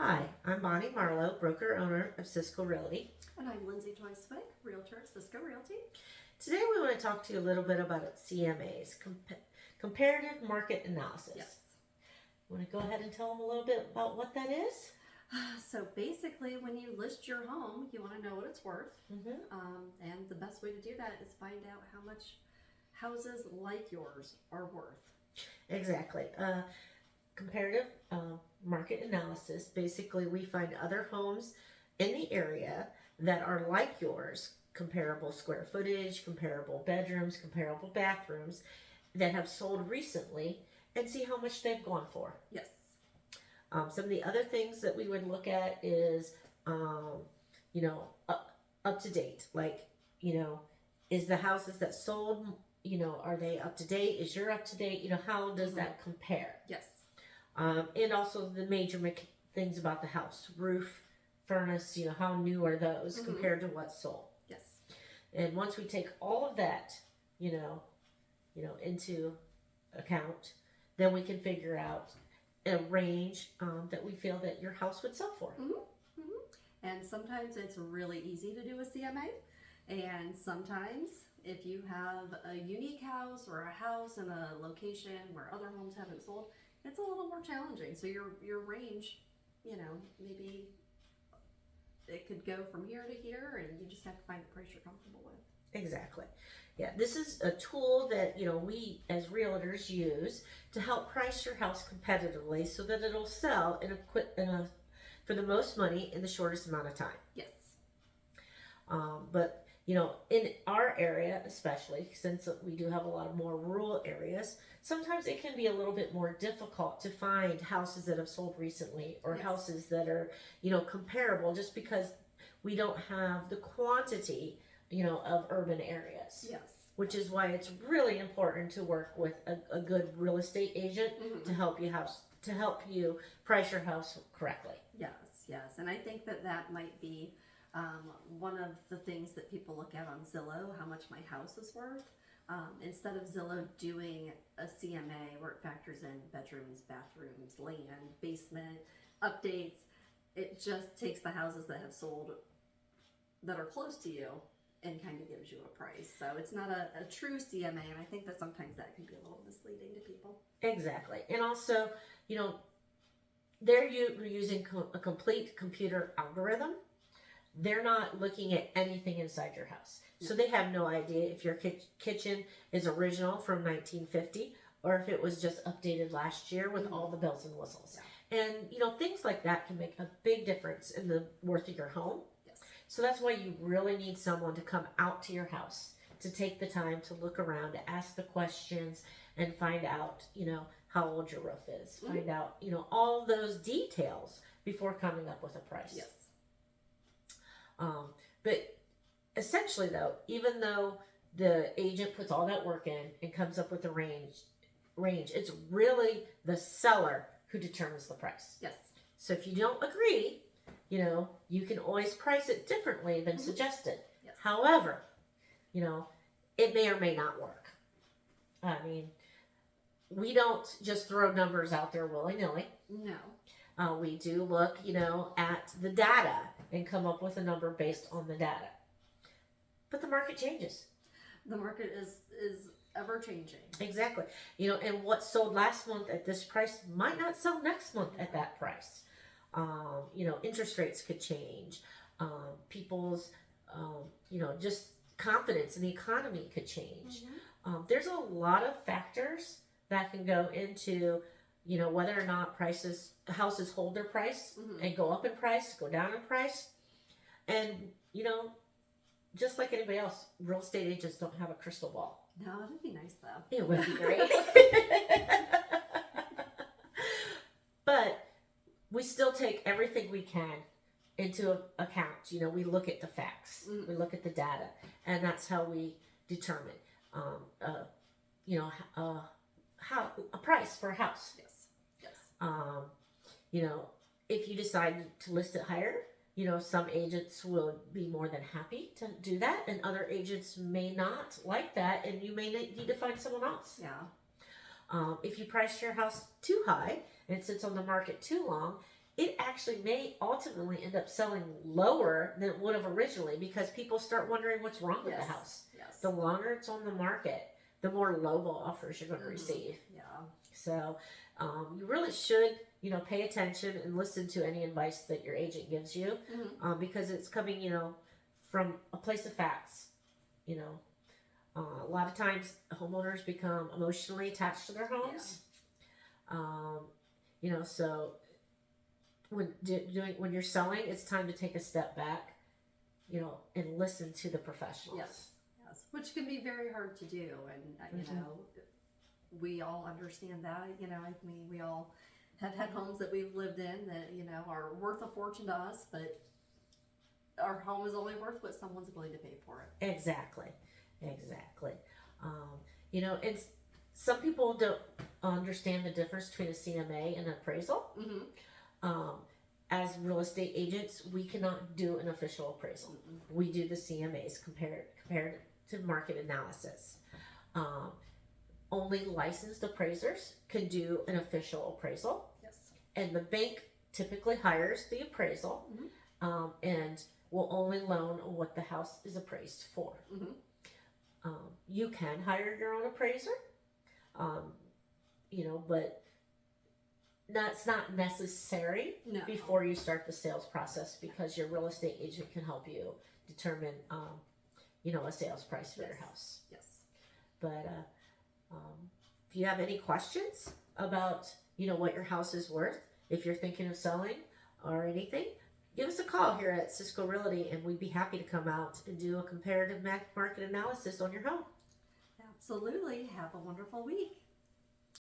Hi, I'm Bonnie Marlow, broker-owner of Cisco Realty. And I'm Lindsay Toy-Swick, Realtor at Cisco Realty. Today we want to talk to you a little bit about CMA's, Comparative Market Analysis. Yes. You want to go ahead and tell them a little bit about what that is? So basically, when you list your home, you want to know what it's worth. And the best way to do that is find out how much houses like yours are worth. Exactly. Comparative market analysis, basically we find other homes in the area that are like yours, comparable square footage, comparable bedrooms, comparable bathrooms, that have sold recently, and see how much they've gone for. Yes. Some of the other things that we would look at is, up to date. Like, is the houses that sold, are they up to date? Is your up to date? How does that compare? Yes. And also the major things about the house, roof, furnace, how new are those compared to what's sold? Yes. And once we take all of that, into account, then we can figure out a range that we feel that your house would sell for. And sometimes it's really easy to do a CMA, and sometimes if you have a unique house or a house in a location where other homes haven't sold, it's a little more challenging. So your range, maybe it could go from here to here, and you just have to find the price you're comfortable with. Exactly. Yeah, this is a tool that we as realtors use to help price your house competitively so that it'll sell for the most money in the shortest amount of time. Yes. But in our area, especially since we do have a lot of more rural areas, sometimes it can be a little bit more difficult to find houses that have sold recently or houses that are comparable, just because we don't have the quantity of urban areas. Yes. Which is why it's really important to work with a good real estate agent to help you price your house correctly. Yes, and I think that might be one of the things that people look at on Zillow, how much my house is worth. Instead of Zillow doing a CMA where it factors in bedrooms, bathrooms, land, basement, updates, it just takes the houses that have sold that are close to you and kind of gives you a price. So it's not a true CMA, and I think that sometimes that can be a little misleading to people. Exactly. And also, they're using a complete computer algorithm. They're not looking at anything inside your house. So they have no idea if your kitchen is original from 1950 or if it was just updated last year with all the bells and whistles. Yeah. And, things like that can make a big difference in the worth of your home. Yes. So that's why you really need someone to come out to your house, to take the time to look around, to ask the questions and find out, how old your roof is. Find out, all those details before coming up with a price. Yes. But essentially, though, even though the agent puts all that work in and comes up with a range, it's really the seller who determines the price. Yes. So if you don't agree, you can always price it differently than suggested. Yes. However, it may or may not work. I mean, we don't just throw numbers out there willy-nilly. No. We do look, at the data and come up with a number based on the data. But the market changes. The market is ever changing. Exactly. And what sold last month at this price might not sell next month at that price. Interest rates could change. People's, just confidence in the economy could change. There's a lot of factors that can go into whether or not houses hold their price and go up in price, go down in price. And, just like anybody else, real estate agents don't have a crystal ball. No, that'd be nice though. It would be great. But we still take everything we can into account. We look at the facts. We look at the data. And that's how we determine, how a price for a house. Yes. If you decide to list it higher, some agents will be more than happy to do that, and other agents may not like that, and you may need to find someone else. Yeah. If you price your house too high and it sits on the market too long, it actually may ultimately end up selling lower than it would have originally because people start wondering what's wrong with the Yes. house. Yes. The longer it's on the market, the more lowball offers you're going to receive. Yeah. So you really should, pay attention and listen to any advice that your agent gives you because it's coming, from a place of facts. A lot of times homeowners become emotionally attached to their homes. So when you're selling, it's time to take a step back, and listen to the professionals. Yes. Which can be very hard to do, and we all understand that. I mean, we all have had homes that we've lived in that are worth a fortune to us, but our home is only worth what someone's willing to pay for it. Exactly. And some people don't understand the difference between a CMA and an appraisal. As real estate agents, we cannot do an official appraisal. We do the CMAs, Comparative Market Analysis. Only licensed appraisers can do an official appraisal. Yes. And the bank typically hires the appraisal and will only loan what the house is appraised for. You can hire your own appraiser, but that's not necessary before you start the sales process because your real estate agent can help you determine, a sales price for your house. Yes. But if you have any questions about, what your house is worth, if you're thinking of selling or anything, give us a call here at Cisco Realty and we'd be happy to come out and do a comparative market analysis on your home. Absolutely. Have a wonderful week.